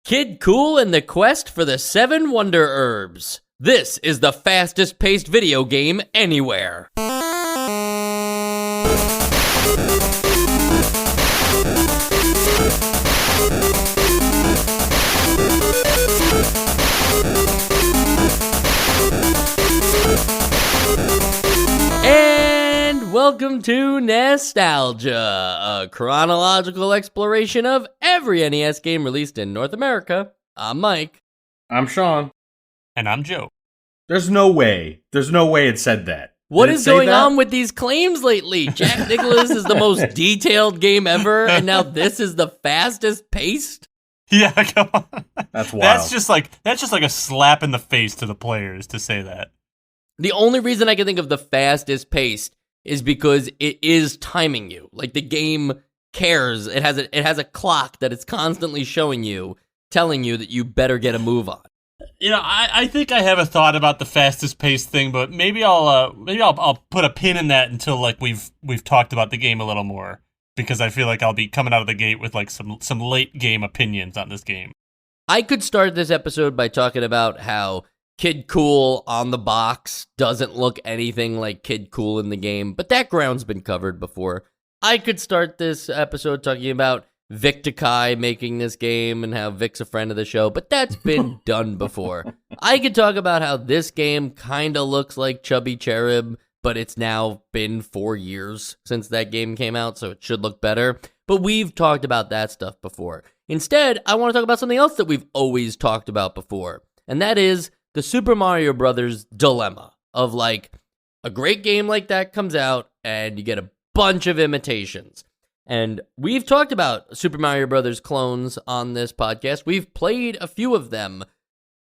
Kid Kool and the quest for the 7 wonder herbs. This is the fastest paced video game anywhere. And welcome to Nostalgia, a chronological exploration of every NES game released in North America. I'm Mike. I'm Sean. And I'm Joe. There's no way it said that. What is going on with these claims lately? Jack Nicklaus is the most detailed game ever, and now this is the fastest paced? Yeah, come on. That's wild. That's just like a slap in the face to the players to say that. The only reason I can think of the fastest paced is because it is timing you. Like, the game cares. It has a clock that it's constantly showing you, telling you that you better get a move on. You know, I think I have a thought about the fastest paced thing, but maybe I'll put a pin in that until like we've talked about the game a little more, because I feel like I'll be coming out of the gate with like some late game opinions on this game. I could start this episode by talking about how Kid Kool on the box doesn't look anything like Kid Kool in the game, but that ground's been covered before. I could start this episode talking about Vic Takai making this game and how Vic's a friend of the show, but that's been done before. I could talk about how this game kind of looks like Chubby Cherub, but it's now been 4 years since that game came out, so it should look better. But we've talked about that stuff before. Instead, I want to talk about something else that we've always talked about before, and that is the Super Mario Brothers dilemma of, like, a great game like that comes out and you get a bunch of imitations. And we've talked about Super Mario Brothers clones on this podcast. We've played a few of them,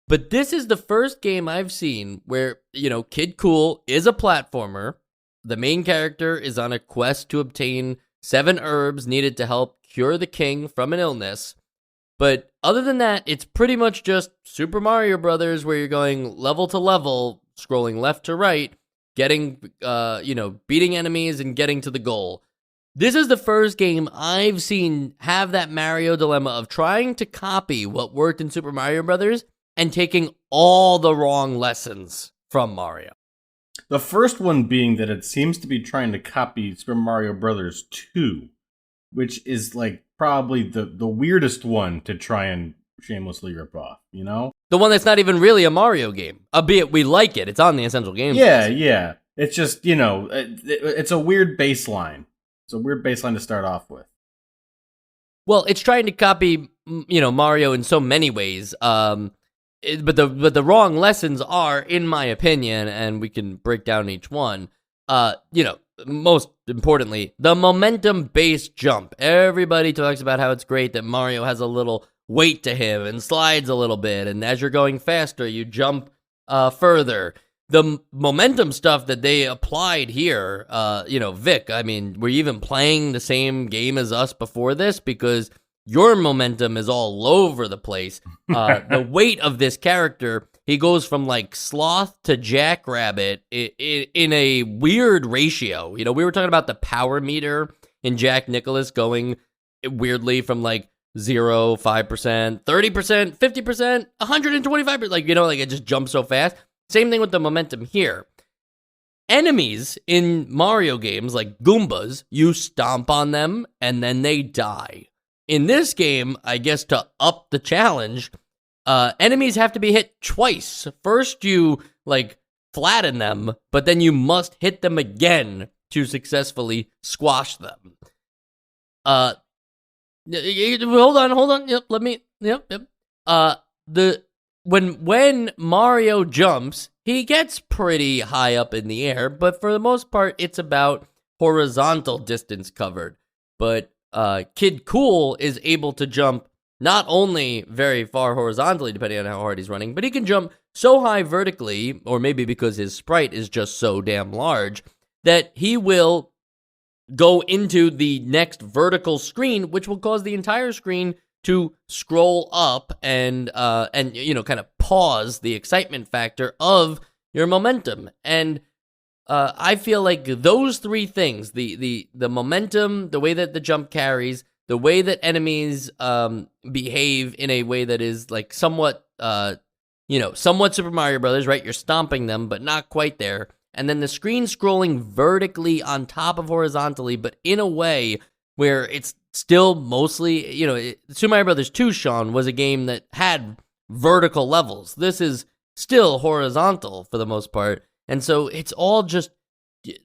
but this is the first game I've seen where, you know, Kid Kool is a platformer. The main character is on a quest to obtain 7 herbs needed to help cure the king from an illness. But other than that, it's pretty much just Super Mario Brothers, where you're going level to level, scrolling left to right, getting, beating enemies and getting to the goal. This is the first game I've seen have that Mario dilemma of trying to copy what worked in Super Mario Brothers and taking all the wrong lessons from Mario. The first one being that it seems to be trying to copy Super Mario Brothers 2, which is like probably the weirdest one to try and shamelessly rip off, you know? The one that's not even really a Mario game, albeit we like it. It's on the Essential Games list. Yeah. It's just, it's a weird baseline. It's a weird baseline to start off with. Well, it's trying to copy, Mario in so many ways. But the wrong lessons are, in my opinion, and we can break down each one. Most importantly, the momentum-based jump. Everybody talks about how it's great that Mario has a little weight to him and slides a little bit, and as you're going faster, you jump further. The momentum stuff that they applied here, Vic, I mean, were you even playing the same game as us before this? Because your momentum is all over the place. The weight of this character, he goes from like sloth to jackrabbit in a weird ratio. You know, we were talking about the power meter in Jack Nicklaus going weirdly from like 0, 5%, 30%, 50%, 125%. It just jumps so fast. Same thing with the momentum here. Enemies in Mario games, like Goombas, you stomp on them and then they die. In this game, I guess to up the challenge, enemies have to be hit twice. First, you, flatten them, but then you must hit them again to successfully squash them. Hold on. Yep. When Mario jumps, he gets pretty high up in the air, but for the most part, it's about horizontal distance covered. But Kid Kool is able to jump not only very far horizontally, depending on how hard he's running, but he can jump so high vertically, or maybe because his sprite is just so damn large, that he will go into the next vertical screen, which will cause the entire screen to scroll up and kind of pause the excitement factor of your momentum. And I feel like those three things, the momentum, the way that the jump carries, the way that enemies behave in a way that is like somewhat somewhat Super Mario Brothers, right? You're stomping them, but not quite there. And then the screen scrolling vertically on top of horizontally, but in a way where it's still mostly, Super Mario Brothers 2, Sean, was a game that had vertical levels. This is still horizontal for the most part. And so it's all just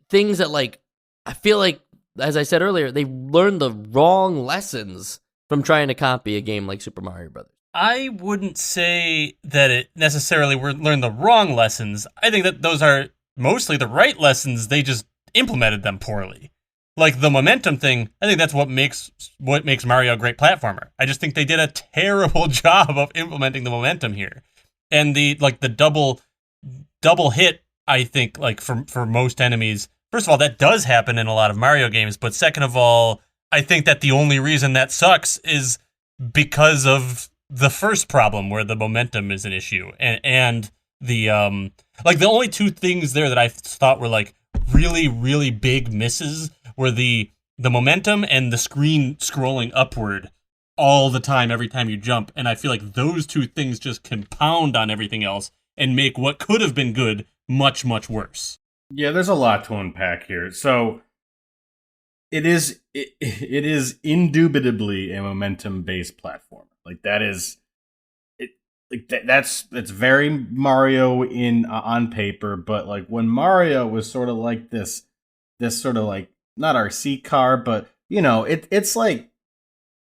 things that, like, I feel like, as I said earlier, they learned the wrong lessons from trying to copy a game like Super Mario Brothers. I wouldn't say that it necessarily learned the wrong lessons. I think that those are mostly the right lessons. They just implemented them poorly. Like the momentum thing, I think that's what makes Mario a great platformer. I just think they did a terrible job of implementing the momentum here. And the double hit, I think, like for most enemies, first of all, that does happen in a lot of Mario games, but second of all, I think that the only reason that sucks is because of the first problem where the momentum is an issue, and the the only two things there that I thought were like really, really big misses were the momentum and the screen scrolling upward all the time every time you jump, and I feel like those two things just compound on everything else and make what could have been good much, much worse. Yeah, there's a lot to unpack here. So it is indubitably a momentum-based platformer. Like that is it. Like that's very Mario on paper, but like when Mario was sort of like this sort of like not RC car, but it's like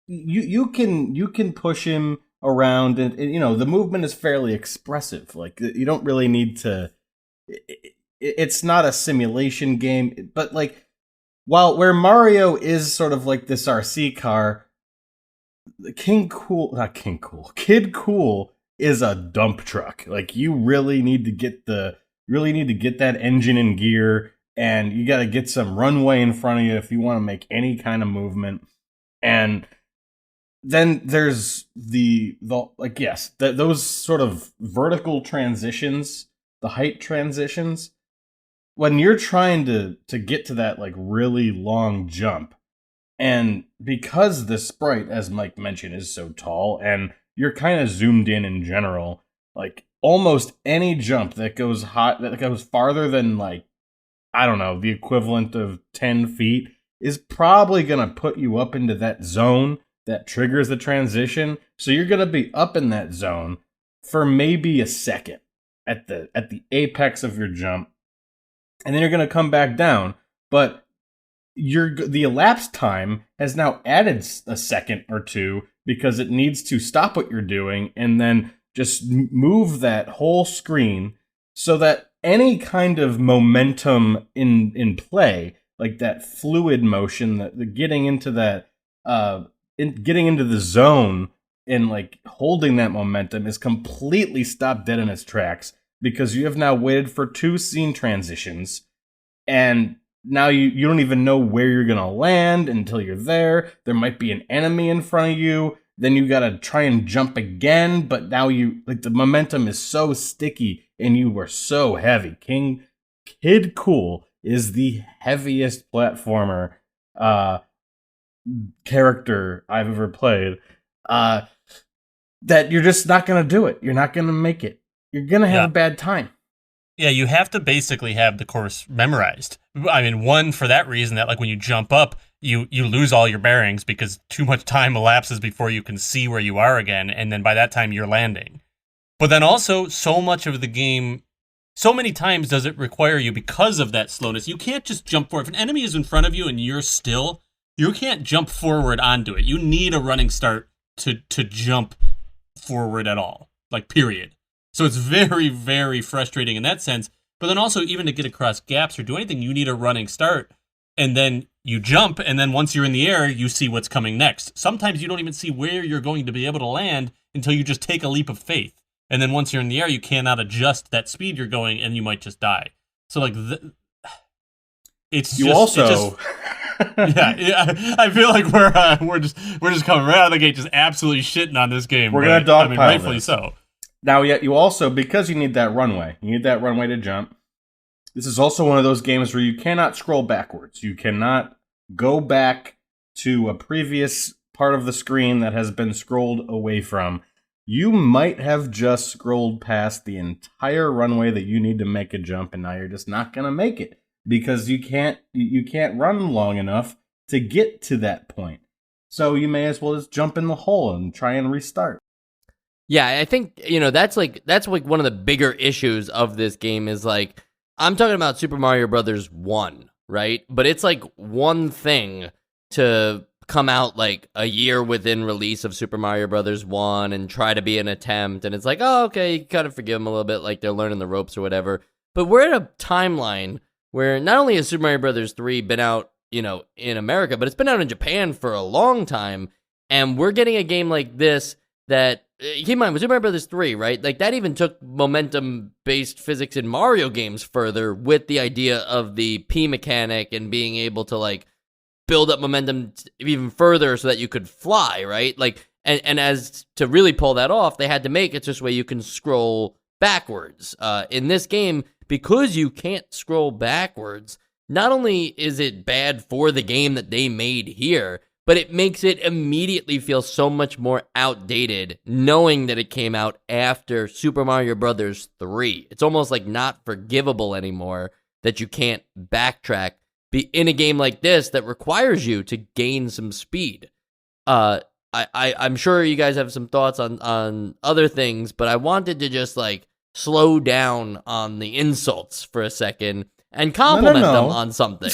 you can push him around and the movement is fairly expressive. Like you don't really need to. It's not a simulation game, but like where Mario is sort of like this RC car, Kid Kool is a dump truck. Like you really need to get that engine in gear, and you got to get some runway in front of you if you want to make any kind of movement. And then there's those sort of vertical transitions, the height transitions. When you're trying to get to that like really long jump, and because the sprite, as Mike mentioned, is so tall, and you're kind of zoomed in general, like almost any jump that goes farther than like, I don't know, the equivalent of 10 feet is probably going to put you up into that zone that triggers the transition. So you're going to be up in that zone for maybe a second at the apex of your jump. And then you're going to come back down, but the elapsed time has now added a second or two because it needs to stop what you're doing and then just move that whole screen so that any kind of momentum in play, like that fluid motion, the getting into that, getting into the zone and like holding that momentum is completely stopped dead in its tracks. Because you have now waited for 2 scene transitions, and now you don't even know where you're going to land until you're there. There might be an enemy in front of you. Then you got to try and jump again, but now the momentum is so sticky and you were so heavy. Kid Kool is the heaviest platformer character I've ever played. That you're just not going to do it. You're not going to make it. You're going to have a bad time. Yeah, you have to basically have the course memorized. I mean, one, for that reason that like when you jump up, you lose all your bearings because too much time elapses before you can see where you are again, and then by that time you're landing. But then also, so much of the game, so many times does it require you, because of that slowness, you can't just jump forward. If an enemy is in front of you and you're still, you can't jump forward onto it. You need a running start to jump forward at all, like period. So it's very, very frustrating in that sense. But then also, even to get across gaps or do anything, you need a running start. And then you jump, and then once you're in the air, you see what's coming next. Sometimes you don't even see where you're going to be able to land until you just take a leap of faith. And then once you're in the air, you cannot adjust that speed you're going, and you might just die. So like, yeah. I feel like we're just coming right out of the gate, just absolutely shitting on this game. We're gonna dogpile rightfully this. So. Now, yet you also, because you need that runway to jump. This is also one of those games where you cannot scroll backwards. You cannot go back to a previous part of the screen that has been scrolled away from, you might have just scrolled past the entire runway that you need to make a jump, and now you're just not going to make it because you can't run long enough to get to that point. So you may as well just jump in the hole and try and restart. Yeah, I think, that's one of the bigger issues of this game is like, I'm talking about Super Mario Brothers 1, right? But it's like one thing to come out like a year within release of Super Mario Brothers 1 and try to be an attempt, and it's like, oh, okay, you kind of forgive them a little bit, like they're learning the ropes or whatever. But we're at a timeline where not only has Super Mario Brothers 3 been out, in America, but it's been out in Japan for a long time, and we're getting a game like this that, keep in mind, with Super Mario Brothers 3, right? Like, that even took momentum-based physics in Mario games further with the idea of the P mechanic and being able to, like, build up momentum even further so that you could fly, right? Like, and as to really pull that off, they had to make it just where you can scroll backwards. In this game, because you can't scroll backwards, not only is it bad for the game that they made here, but it makes it immediately feel so much more outdated, knowing that it came out after Super Mario Brothers 3. It's almost like not forgivable anymore that you can't backtrack be in a game like this that requires you to gain some speed. I'm sure you guys have some thoughts on other things, but I wanted to just like slow down on the insults for a second and compliment them on something.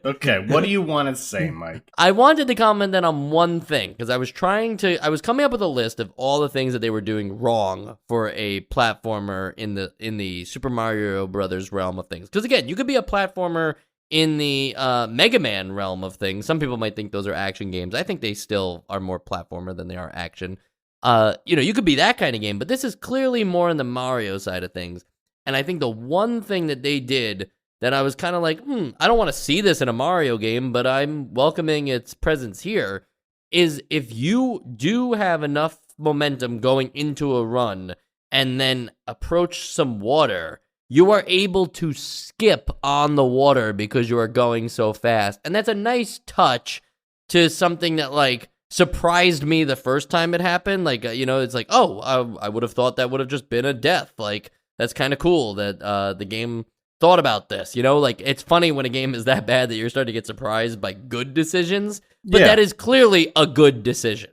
Okay, what do you want to say, Mike? I wanted to comment then on one thing, because I was coming up with a list of all the things that they were doing wrong for a platformer in the Super Mario Brothers realm of things. Because again, you could be a platformer in the Mega Man realm of things. Some people might think those are action games. I think they still are more platformer than they are action. You could be that kind of game, but this is clearly more in the Mario side of things. And I think the one thing that they did that I was kind of like, I don't want to see this in a Mario game, but I'm welcoming its presence here, is if you do have enough momentum going into a run and then approach some water, you are able to skip on the water because you are going so fast. And that's a nice touch to something that, like, surprised me the first time it happened. Like, it's like, I would have thought that would have just been a death. Like, that's kind of cool that the game thought about this. Like, it's funny when a game is that bad that you're starting to get surprised by good decisions, but that is clearly a good decision.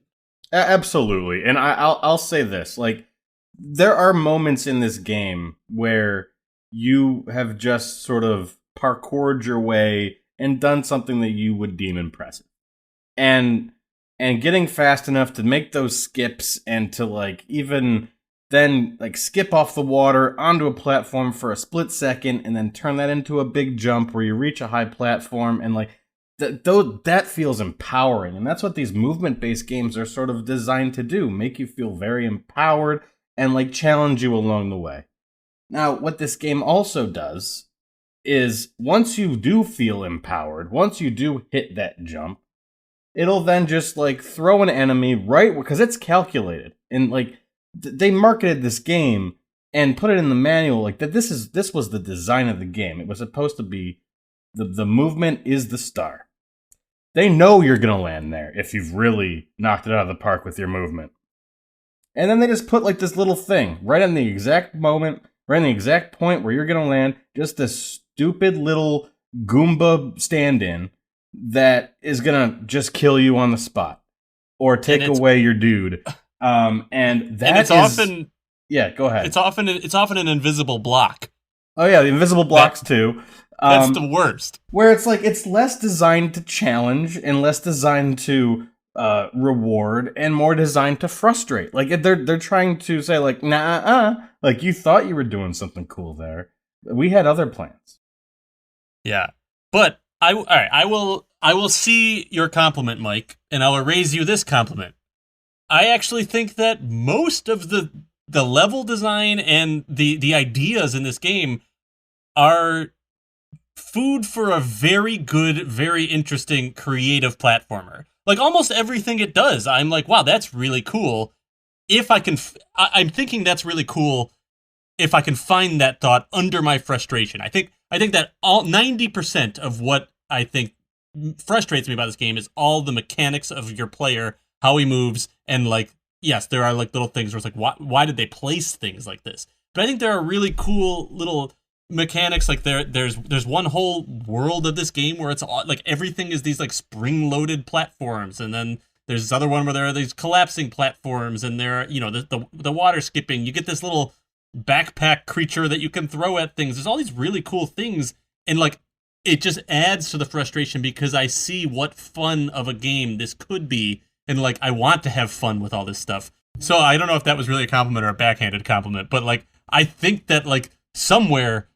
Absolutely. And I'll say this, like, there are moments in this game where you have just sort of parkoured your way and done something that you would deem impressive. And getting fast enough to make those skips and to, like, even then, like, skip off the water onto a platform for a split second and then turn that into a big jump where you reach a high platform, and, like, that feels empowering. And that's what these movement-based games are sort of designed to do, make you feel very empowered and, like, challenge you along the way. Now, what this game also does is once you do feel empowered, once you do hit that jump, it'll then just, like, throw an enemy right, because it's calculated. And, like, they marketed this game and put it in the manual like that. This was the design of the game. It was supposed to be the movement is the star. They know you're gonna land there if you've really knocked it out of the park with your movement. And then they just put, like, this little thing right in the exact moment, right in the exact point where you're gonna land. Just this stupid little Goomba stand-in that is gonna just kill you on the spot or take away your dude. And it's often, yeah, go ahead. It's often an invisible block. Oh yeah, the invisible blocks too. That's the worst. Where it's like, it's less designed to challenge and less designed to reward and more designed to frustrate. Like, they're trying to say, like, like, you thought you were doing something cool there. We had other plans. Yeah, but I will see your compliment, Mike, and I will raise you this compliment. I actually think that most of the level design and the ideas in this game are food for a very good, very interesting, creative platformer. Like, almost everything it does, I'm like, wow, that's really cool. If I can, I'm thinking that's really cool if I can find that thought under my frustration. I think that all 90% of what I think frustrates me about this game is all the mechanics of your player, how he moves, and like, yes, there are like little things where it's like, why did they place things like this? But I think there are really cool little mechanics. Like there's one whole world of this game where it's all, like everything is these like spring-loaded platforms, and then there's this other one where there are these collapsing platforms, and there are, you know, the water skipping. You get this little backpack creature that you can throw at things. There's all these really cool things, and like it just adds to the frustration because I see what fun of a game this could be, and like I want to have fun with all this stuff. So I don't know if that was really a compliment or a backhanded compliment, but like I think that like somewhere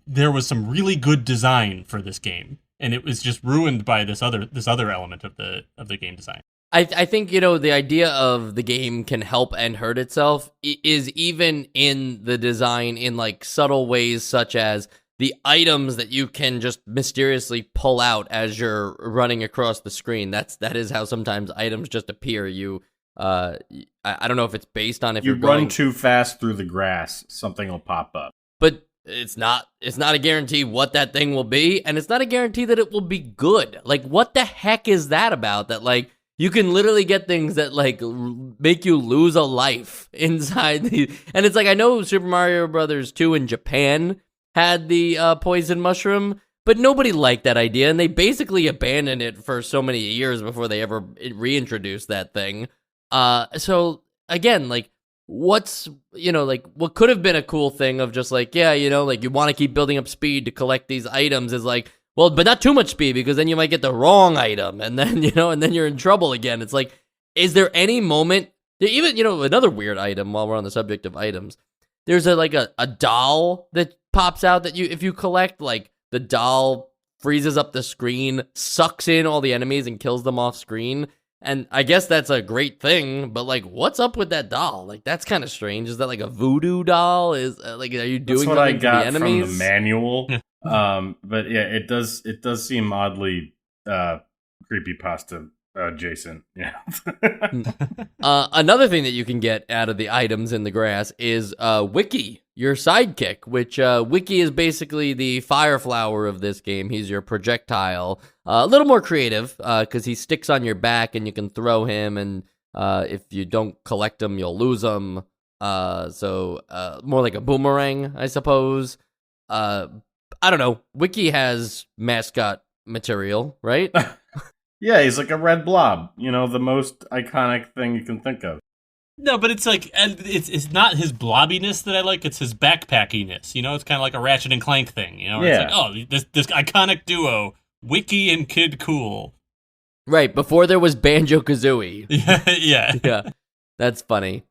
there was some really good design for this game, and it was just ruined by this other element of the game design. I think, you know, the idea of the game can help and hurt itself is even in the design in like subtle ways, such as the items that you can just mysteriously pull out as you're running across the screen. That is how sometimes items just appear. I don't know if it's based on if you you're going run too fast through the grass, something will pop up. But it's not a guarantee what that thing will be, and it's not a guarantee that it will be good. Like, what the heck is that about? That like you can literally get things that like make you lose a life inside the. And it's like, I know Super Mario Brothers 2 in Japan had the poison mushroom, but nobody liked that idea, and they basically abandoned it for so many years before they ever reintroduced that thing. So again, like, what's, you know, like what could have been a cool thing of just like, yeah, you know, like you want to keep building up speed to collect these items is like, well, but not too much speed because then you might get the wrong item and then, you know, and then you're in trouble again. It's like, is there any moment, even, you know, another weird item while we're on the subject of items, there's a doll that pops out that if you collect, like the doll freezes up the screen, sucks in all the enemies and kills them off screen. And I guess that's a great thing, but like, what's up with that doll? Like, that's kind of strange. Is that like a voodoo doll? Is like, are you doing that's what I something got to the enemies? from the manual? But yeah, it does seem oddly creepypasta adjacent. Yeah. Another thing that you can get out of the items in the grass is Wiki, your sidekick, which Wiki is basically the fire flower of this game. He's your projectile. A little more creative because he sticks on your back and you can throw him, and if you don't collect him, you'll lose him. So more like a boomerang, I suppose. I don't know. Wiki has mascot material, right? Yeah, he's like a red blob. You know, the most iconic thing you can think of. No, but it's like, it's not his blobbiness that I like, it's his backpackiness. You know, it's kind of like a Ratchet and Clank thing. You know, Yeah. It's like, oh, this iconic duo, Wiki and Kid Kool. Right, before there was Banjo-Kazooie. Yeah. Yeah, that's funny.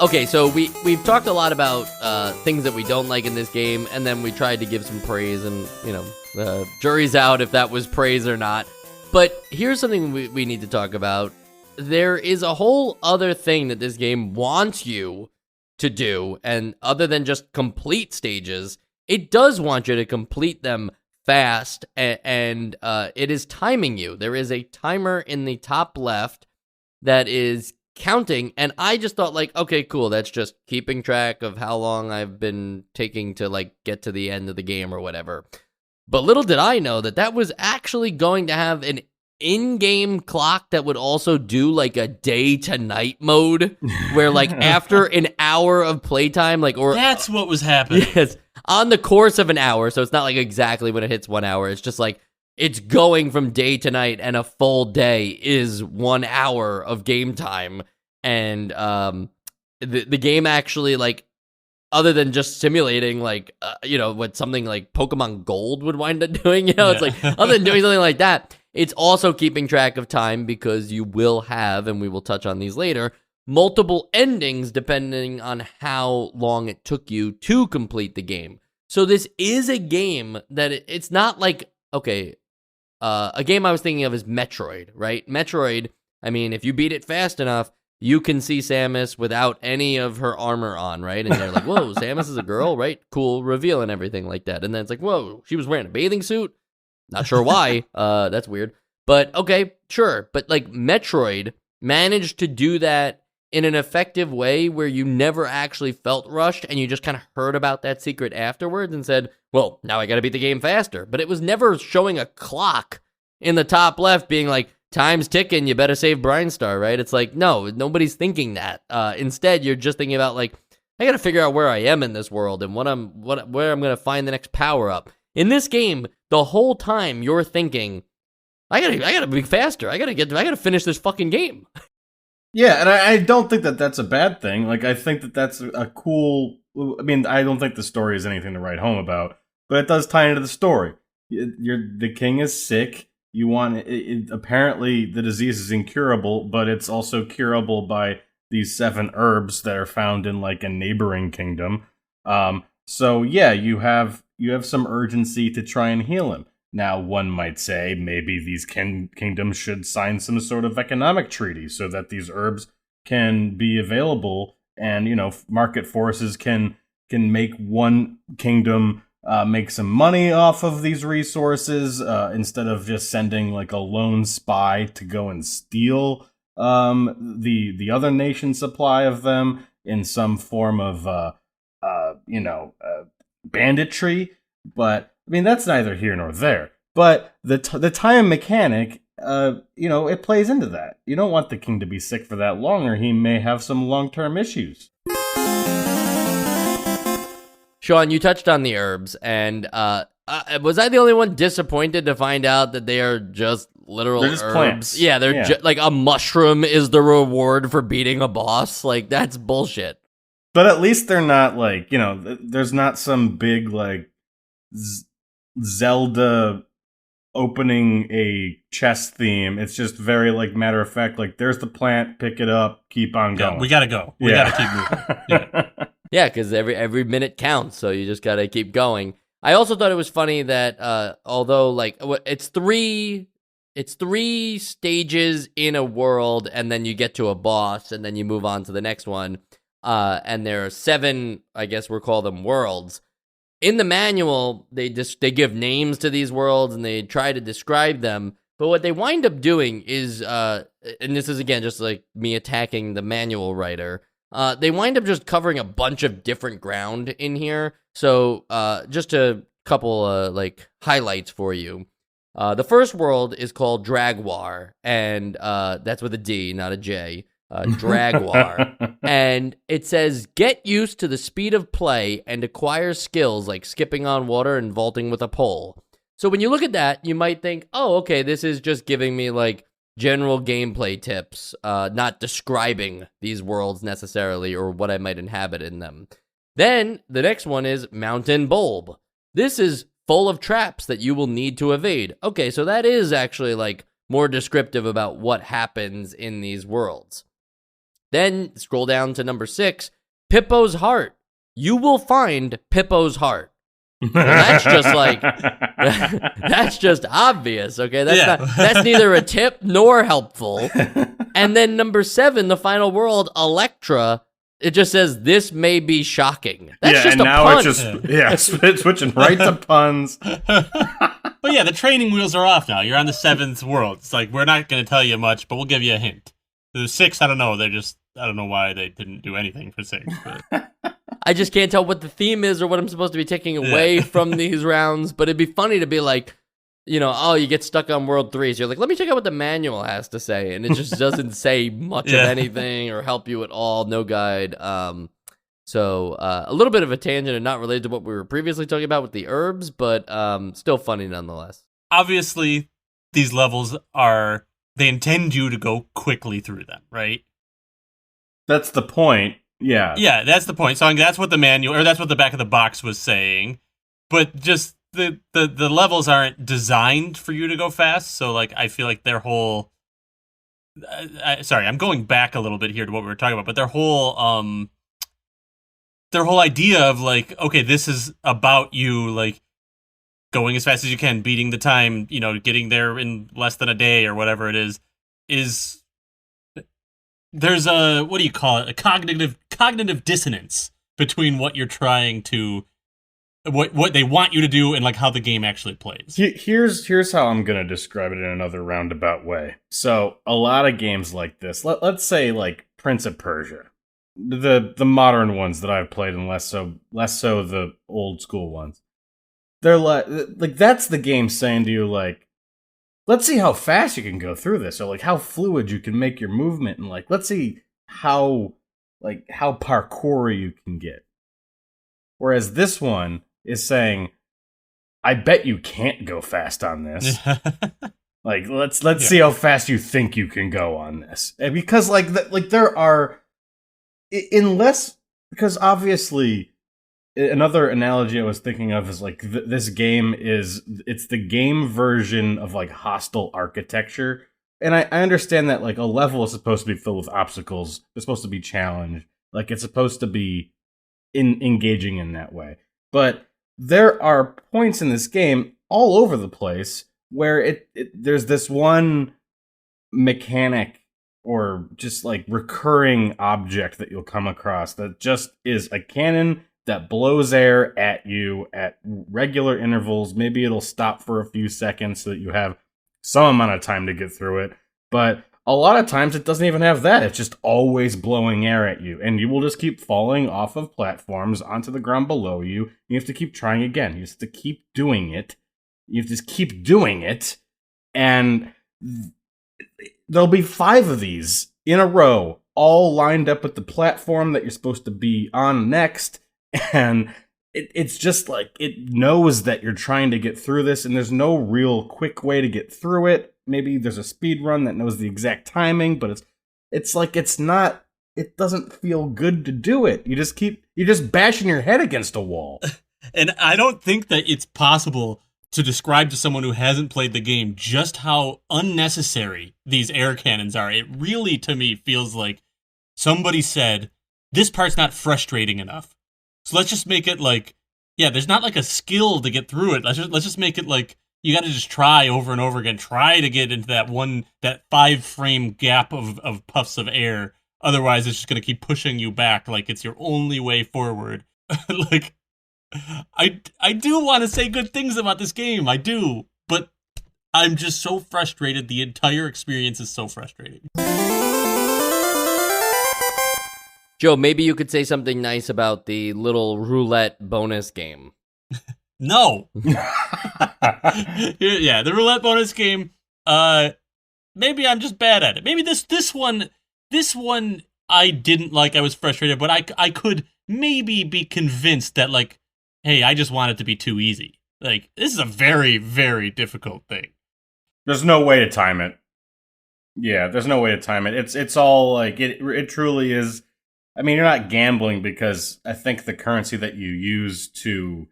Okay, so we've talked a lot about things that we don't like in this game, and then we tried to give some praise, and, you know, jury's out if that was praise or not. But here's something we need to talk about. There is a whole other thing that this game wants you to do, and other than just complete stages, it does want you to complete them fast, and it is timing you. There is a timer in the top left that is counting, and I just thought, like, okay, cool, that's just keeping track of how long I've been taking to like get to the end of the game or whatever. But little did I know that was actually going to have an in-game clock that would also do like a day to night mode where like after an hour of playtime, like, or that's what was happening. Yes, on the course of an hour, so it's not like exactly when it hits 1 hour, it's just like it's going from day to night, and a full day is 1 hour of game time. And the game actually, like, other than just simulating, like, you know, what something like Pokemon Gold would wind up doing, you know, it's like, other than doing something like that, it's also keeping track of time because you will have, and we will touch on these later, multiple endings depending on how long it took you to complete the game. So this is a game that it's not like, okay, a game I was thinking of is Metroid, right? Metroid, I mean, if you beat it fast enough, you can see Samus without any of her armor on, right? And they're like, whoa, Samus is a girl, right? Cool reveal and everything like that. And then it's like, whoa, she was wearing a bathing suit? Not sure why. That's weird. But okay, sure. But like Metroid managed to do that in an effective way where you never actually felt rushed and you just kind of heard about that secret afterwards and said, well, now I got to beat the game faster. But it was never showing a clock in the top left being like, time's ticking, you better save Brine Star, right? It's like, no, nobody's thinking that. Instead, you're just thinking about like, I got to figure out where I am in this world and where I'm going to find the next power up. In this game, the whole time you're thinking, I gotta be faster. I gotta finish this fucking game. Yeah, and I don't think that that's a bad thing. Like, I think that that's a cool... I mean, I don't think the story is anything to write home about, but it does tie into the story. The king is sick. You want... apparently, the disease is incurable, but it's also curable by these 7 herbs that are found in, like, a neighboring kingdom. So, yeah, you have some urgency to try and heal him. Now, one might say maybe these kingdoms should sign some sort of economic treaty so that these herbs can be available, and market forces can make one kingdom make some money off of these resources instead of just sending like a lone spy to go and steal the other nation's supply of them in some form of banditry. But I mean, that's neither here nor there. But the time mechanic, it plays into that. You don't want the king to be sick for that long, or he may have some long-term issues. Sean, you touched on the herbs, and was I the only one disappointed to find out that they are just literal they're just herbs? Plants. Yeah, they're like a mushroom is the reward for beating a boss. Like, that's bullshit. But at least they're not like, there's not some big like Zelda opening a chess theme. It's just very like matter of fact, like there's the plant, pick it up, keep on going. We gotta go. We gotta keep moving. Yeah, because every minute counts, so you just gotta keep going. I also thought it was funny that although like it's three stages in a world, and then you get to a boss, and then you move on to the next one. And there are 7, I guess we'll call them worlds. In the manual, they give names to these worlds and they try to describe them. But what they wind up doing is, and this is again just like me attacking the manual writer, they wind up just covering a bunch of different ground in here. So just a couple like highlights for you. The first world is called Dragwar, and that's with a D, not a J. Dragwar. And it says, get used to the speed of play and acquire skills like skipping on water and vaulting with a pole. So when you look at that, you might think, oh, okay, this is just giving me like general gameplay tips, not describing these worlds necessarily or what I might inhabit in them. Then the next one is Mountain Bulb. This is full of traps that you will need to evade. Okay, so that is actually like more descriptive about what happens in these worlds. Then scroll down to number 6, Pippo's Heart. You will find Pippo's Heart. Well, that's just like, that's just obvious, okay? That's neither a tip nor helpful. And then number 7, the final world, Electra. It just says, this may be shocking. That's just a pun. It's switching right to puns. But yeah, the training wheels are off now. You're on the 7th world. It's like, we're not going to tell you much, but we'll give you a hint. The 6, I don't know. I don't know why they didn't do anything for 6. But. I just can't tell what the theme is or what I'm supposed to be taking away from these rounds. But it'd be funny to be like, you get stuck on World 3. So you're like, let me check out what the manual has to say. And it just doesn't say much of anything or help you at all. No guide. So a little bit of a tangent and not related to what we were previously talking about with the herbs, but still funny nonetheless. Obviously, these levels they intend you to go quickly through them, right? That's the point. Yeah. Yeah, that's the point. So that's what the manual, or that's what the back of the box was saying. But just the levels aren't designed for you to go fast. So like, I feel like their whole, sorry, I'm going back a little bit here to what we were talking about, but their whole idea of like, okay, this is about you like going as fast as you can, beating the time, getting there in less than a day or whatever it is there's a, what do you call it? A cognitive dissonance between what you're trying to, what they want you to do and like how the game actually plays. Here's how I'm gonna describe it in another roundabout way. So a lot of games like this, let's say like Prince of Persia, the modern ones that I've played, and less so the old school ones. They're like that's the game saying to you like, let's see how fast you can go through this, or like how fluid you can make your movement, and like let's see how parkour you can get. Whereas this one is saying, I bet you can't go fast on this. Like let's see how fast you think you can go on this. And because there are, unless, because obviously another analogy I was thinking of is like this game it's the game version of like Hostile architecture. And I understand that like a level is supposed to be filled with obstacles. It's supposed to be challenged. Like it's supposed to be engaging in that way. But there are points in this game all over the place where there's this one mechanic or just like recurring object that you'll come across that just is a cannon that blows air at you at regular intervals. Maybe it'll stop for a few seconds so that you have some amount of time to get through it. But a lot of times it doesn't even have that. It's just always blowing air at you. And you will just keep falling off of platforms onto the ground below you. You have to keep trying again. You have to keep doing it. You have to just keep doing it. And there'll be 5 of these in a row, all lined up at the platform that you're supposed to be on next. And it's just like, it knows that you're trying to get through this, and there's no real quick way to get through it. Maybe there's a speed run that knows the exact timing, but it's like it's not. It doesn't feel good to do it. You're just bashing your head against a wall. And I don't think that it's possible to describe to someone who hasn't played the game just how unnecessary these air cannons are. It really, to me, feels like somebody said, this part's not frustrating enough. So let's just make it like, yeah, there's not like a skill to get through it. Let's just make it like, you got to just try over and over again. Try to get into that 5-frame gap of puffs of air. Otherwise, it's just going to keep pushing you back like it's your only way forward. Like, I do want to say good things about this game. I do. But I'm just so frustrated. The entire experience is so frustrating. Joe, maybe you could say something nice about the little roulette bonus game. No. Yeah, the roulette bonus game. Maybe I'm just bad at it. Maybe this one I didn't like. I was frustrated, but I could maybe be convinced that like, hey, I just want it to be too easy. Like, this is a very, very difficult thing. There's no way to time it. Yeah, there's no way to time it. It's all like it truly is. I mean, you're not gambling because I think the currency that you use to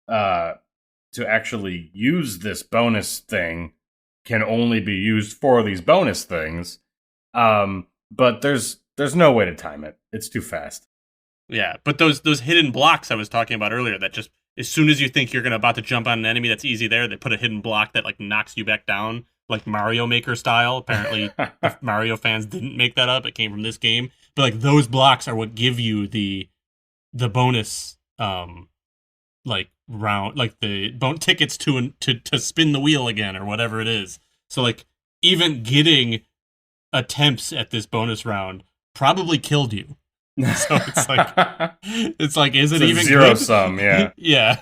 actually use this bonus thing can only be used for these bonus things. But there's no way to time it. It's too fast. Yeah, but those hidden blocks I was talking about earlier, that just as soon as you think you're about to jump on an enemy that's easy there, they put a hidden block that like knocks you back down, like Mario Maker style. Apparently, if Mario fans didn't make that up. It came from this game. But like those blocks are what give you the bonus like round, like the tickets to spin the wheel again or whatever it is. So like even getting attempts at this bonus round probably killed you. So it's like is it even zero good? sum? Yeah. Yeah.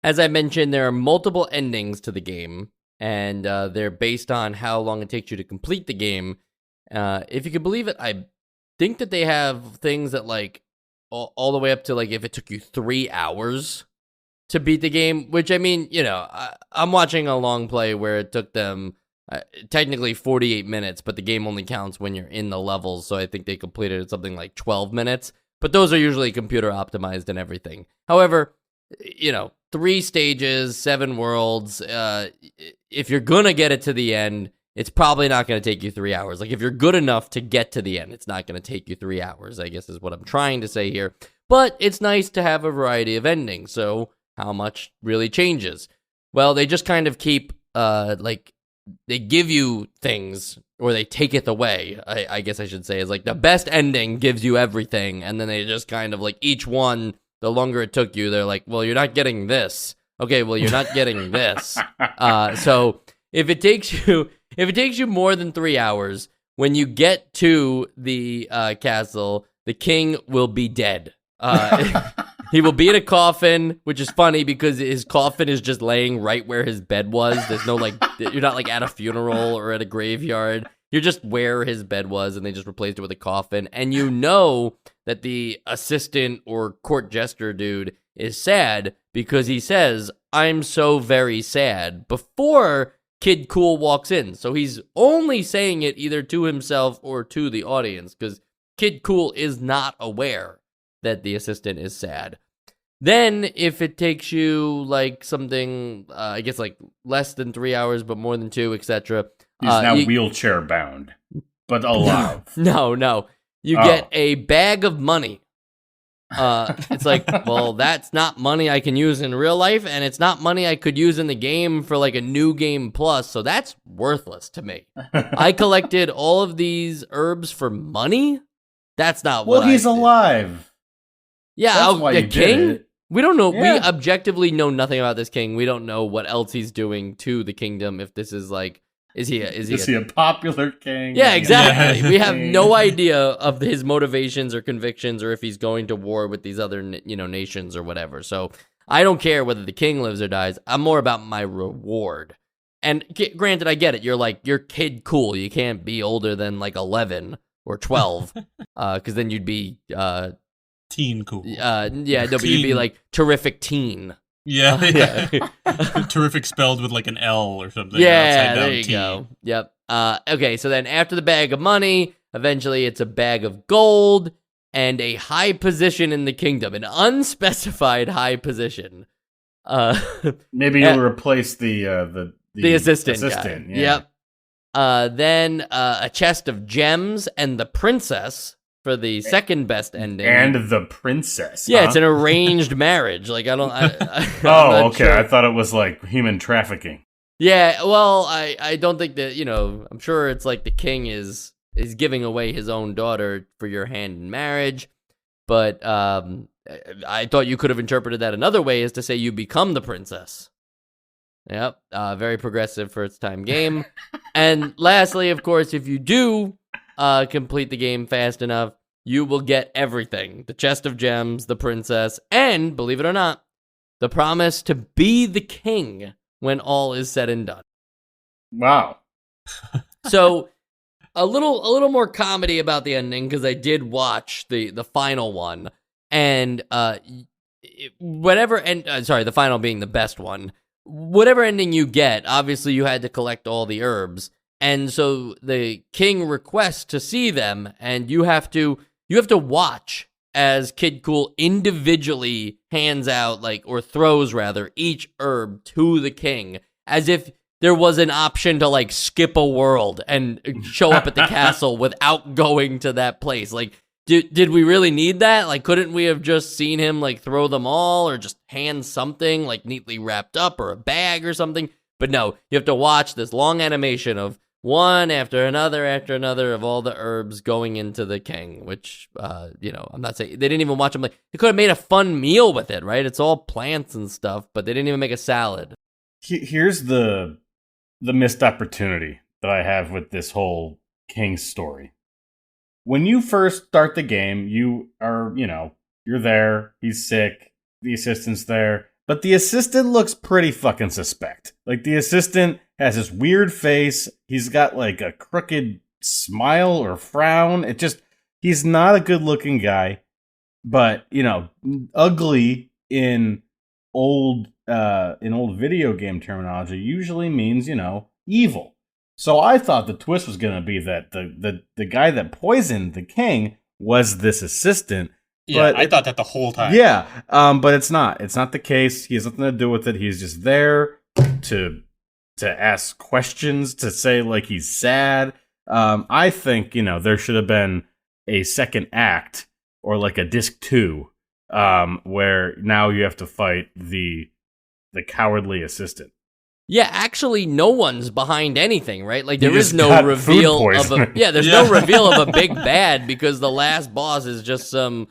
As I mentioned, there are multiple endings to the game, and they're based on how long it takes you to complete the game. If you can believe it, I think that they have things that like all the way up to like if it took you 3 hours to beat the game, which I mean, you know, I'm watching a long play where it took them technically 48 minutes, but the game only counts when you're in the levels, so I think they completed it something like 12 minutes, but those are usually computer optimized and everything. However, you know, 3 stages, 7 worlds, if you're gonna get it to the end, it's probably not going to take you 3 hours. Like, if you're good enough to get to the end, it's not going to take you 3 hours, I guess is what I'm trying to say here. But it's nice to have a variety of endings, so how much really changes? Well, they just kind of keep, like, they give you things or they take it away. I guess I should say is like the best ending gives you everything, and then they just kind of like each one. The longer it took you, they're like, well, you're not getting this. Okay, well, you're not getting this. So if it takes you more than 3 hours, when you get to the castle, the king will be dead. He will be in a coffin, which is funny because his coffin is just laying right where his bed was. There's no you're not like at a funeral or at a graveyard. You're just where his bed was, and they just replaced it with a coffin. And you know that the assistant or court jester dude is sad because he says, "I'm so very sad," before Kid Kool walks in. So he's only saying it either to himself or to the audience because Kid Kool is not aware that the assistant is sad. Then, if it takes you like something, I guess like less than 3 hours, but more than 2, etc. He's now wheelchair bound, but alive. No. You get a bag of money. It's like, well, that's not money I can use in real life, and it's not money I could use in the game for like a new game plus, so that's worthless to me. I collected all of these herbs for money? That's not what he's alive. Yeah, that's why the you king? did it. We don't know. Yeah. We objectively know nothing about this king. We don't know what else he's doing to the kingdom. If this is like, is he a popular king? Yeah, exactly. We have no idea of his motivations or convictions, or if he's going to war with these other, nations or whatever. So I don't care whether the king lives or dies. I'm more about my reward. And granted, I get it. You're Kid Kool. You can't be older than like 11 or 12, because then you'd be Teen Kool. But you'd be like terrific teen. Yeah. Terrific spelled with like an L or something. Yeah, there you go. Yep. Okay, so then after the bag of money, eventually it's a bag of gold and a high position in the kingdom, an unspecified high position. Maybe you'll replace the assistant guy. Yeah. Yep. Then a chest of gems and the princess for the second best ending. And the princess. Yeah, huh? it's an arranged marriage. Like, I'm oh, okay. sure. I thought it was like human trafficking. Yeah, well, I don't think that, I'm sure it's like the king is giving away his own daughter for your hand in marriage. But I thought you could have interpreted that another way, is to say you become the princess. Yep, very progressive for its time game. And lastly, of course, if you do complete the game fast enough, you will get everything. The chest of gems, the princess, and, believe it or not, the promise to be the king when all is said and done. Wow. So, a little more comedy about the ending, because I did watch the final one, and the final being the best one. Whatever ending you get, obviously you had to collect all the herbs. And so the king requests to see them, and you have to watch as Kid Kool individually hands out, or throws rather, each herb to the king, as if there was an option to skip a world and show up at the castle without going to that place. Did we really need that? Couldn't we have just seen him of them all, or just hand something neatly wrapped up, or a bag or something? But no, you have to watch this long animation of one after another of all the herbs going into the king, which, I'm not saying they didn't even watch them. They could have made a fun meal with it, right? It's all plants and stuff, but they didn't even make a salad. Here's the missed opportunity that I have with this whole king story. When you first start the game, you are, you're there, he's sick, the assistant's there, but the assistant looks pretty fucking suspect. The assistant has this weird face. He's got a crooked smile or frown. He's not a good looking guy, but ugly in old video game terminology usually means, evil. So I thought the twist was going to be that the guy that poisoned the king was this assistant. Yeah, I thought that the whole time. Yeah, but it's not. It's not the case. He has nothing to do with it. He's just there to ask questions, to say he's sad. I think there should have been a second act, or a disc 2, where now you have to fight the cowardly assistant. Yeah, actually, no one's behind anything, right? Like, You there is just no got reveal food of a poisoning. there's no reveal of a big bad because the last boss is just some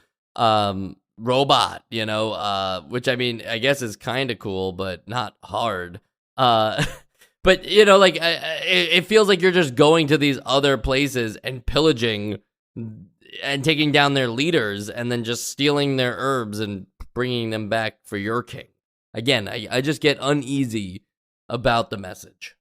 robot, which I mean, I guess is kind of cool, but not hard. But like it feels like you're just going to these other places and pillaging and taking down their leaders, and then just stealing their herbs and bringing them back for your king. Again, I just get uneasy about the message.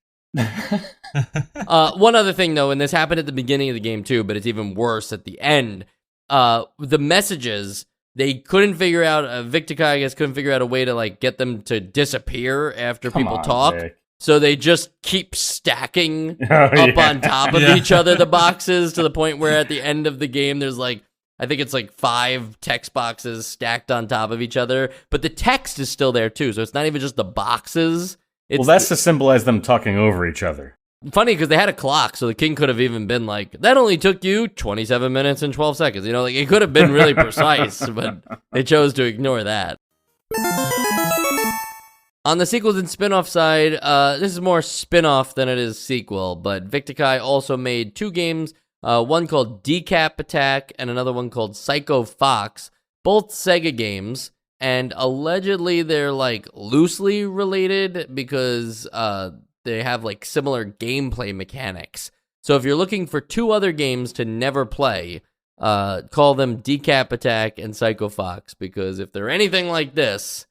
One other thing, though, and this happened at the beginning of the game too, but it's even worse at the end. The messages, they couldn't figure out. Victica, I guess, couldn't figure out a way to like get them to disappear after people talk. Vic. So they just keep stacking Oh, up yeah. on top of each other, the boxes, to the point where at the end of the game, there's like, I think it's like 5 text boxes stacked on top of each other, but the text is still there too. So it's not even just the boxes. It's Well, that's to symbolize them talking over each other. funny because they had a clock, so the king could have even been like, that only took you 27 minutes and 12 seconds. Like it could have been really precise, but they chose to ignore that. On the sequels and spin-off side, this is more spin-off than it is sequel, but Victica also made 2 games, one called Decap Attack and another one called Psycho Fox, both Sega games, and allegedly they're like loosely related because they have like similar gameplay mechanics. So if you're looking for 2 other games to never play, call them Decap Attack and Psycho Fox, because if they're anything like this,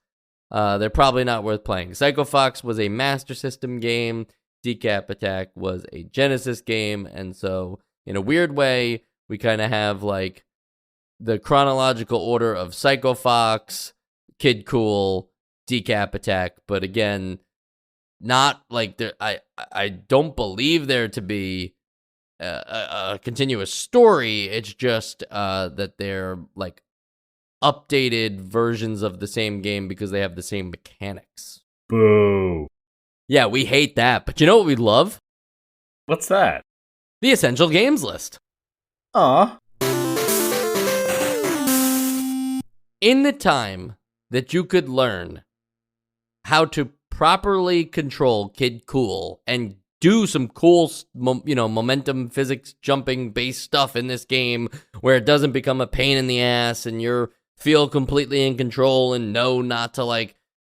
they're probably not worth playing. Psycho Fox was a Master System game. Decap Attack was a Genesis game. And so, in a weird way, we kind of have like the chronological order of Psycho Fox, Kid Kool, Decap Attack. But again, not like there. I don't believe there to be a continuous story. It's just that they're like updated versions of the same game because they have the same mechanics. Boo. Yeah, we hate that. But you know what we love? What's that? The Essential Games list. Aw. In the time that you could learn how to properly control Kid Kool and do some cool, momentum physics jumping based stuff in this game where it doesn't become a pain in the ass and you're feel completely in control and know not to like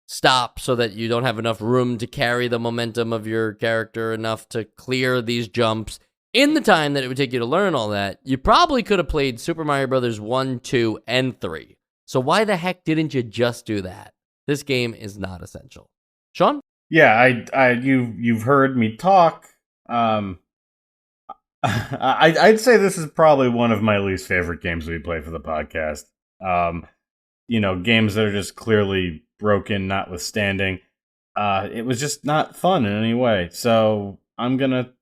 stop so that you don't have enough room to carry the momentum of your character enough to clear these jumps. In the time that it would take you to learn all that, you probably could have played Super Mario Bros. 1, 2, and 3. So why the heck didn't you just do that? This game is not essential. Sean? Yeah, you've heard me talk. I'd say this is probably one of my least favorite games we play for the podcast. Games that are just clearly broken, notwithstanding. It was just not fun in any way. So I'm gonna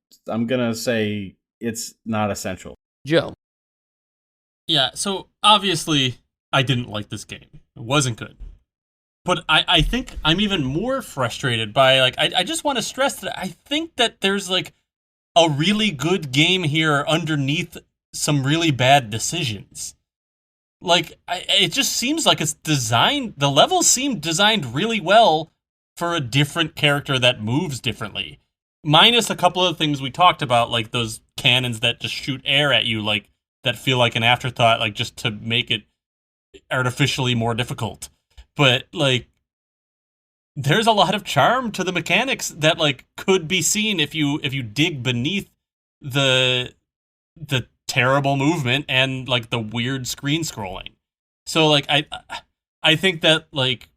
say it's not essential. Joe? Yeah, so obviously I didn't like this game. It wasn't good. But I think I'm even more frustrated by, like, I just want to stress that I think that there's, like, a really good game here underneath some really bad decisions. Like, it just seems like it's designed, the levels seem designed really well for a different character that moves differently. Minus a couple of things we talked about, like those cannons that just shoot air at you, like, that feel like an afterthought, like, just to make it artificially more difficult. But, like, there's a lot of charm to the mechanics that, like, could be seen if you dig beneath the terrible movement and, like, the weird screen scrolling. So, like, I think that, like,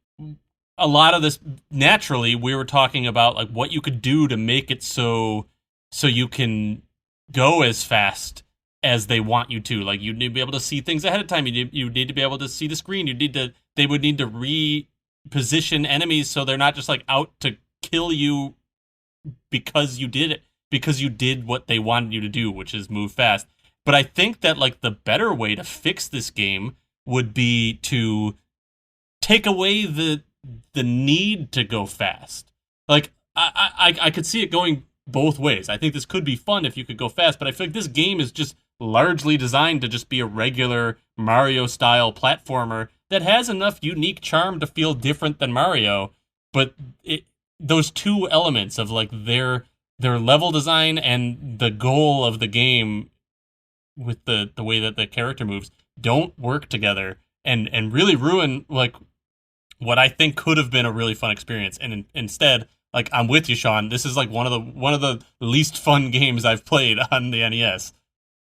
a lot of this, naturally, we were talking about, like, what you could do to make it so you can go as fast as they want you to. Like, you need to be able to see things ahead of time. You need to be able to see the screen. They would need to reposition enemies so they're not just, like, out to kill you because you did it, because you did what they wanted you to do, which is move fast. But I think that, like, the better way to fix this game would be to take away the need to go fast. Like, I could see it going both ways. I think this could be fun if you could go fast, but I feel like this game is just largely designed to just be a regular Mario-style platformer that has enough unique charm to feel different than Mario, but those two elements of like their level design and the goal of the game with the way that the character moves don't work together and really ruin like what I think could have been a really fun experience. And instead, like, I'm with you, Sean. This is like one of the least fun games I've played on the NES.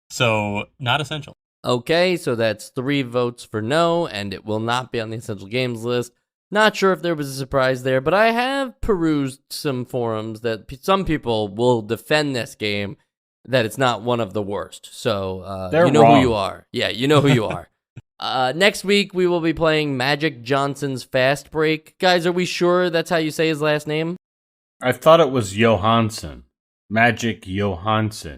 So not essential. Okay, so that's 3 votes for no, and it will not be on the essential games list. Not sure if there was a surprise there, but I have perused some forums that some people will defend this game, that it's not one of the worst. So They're you know wrong. who you are. Yeah, you know who you are. Next week, we will be playing Magic Johnson's Fast Break. Guys, are we sure that's how you say his last name? I thought it was Johansson. Magic Johansson.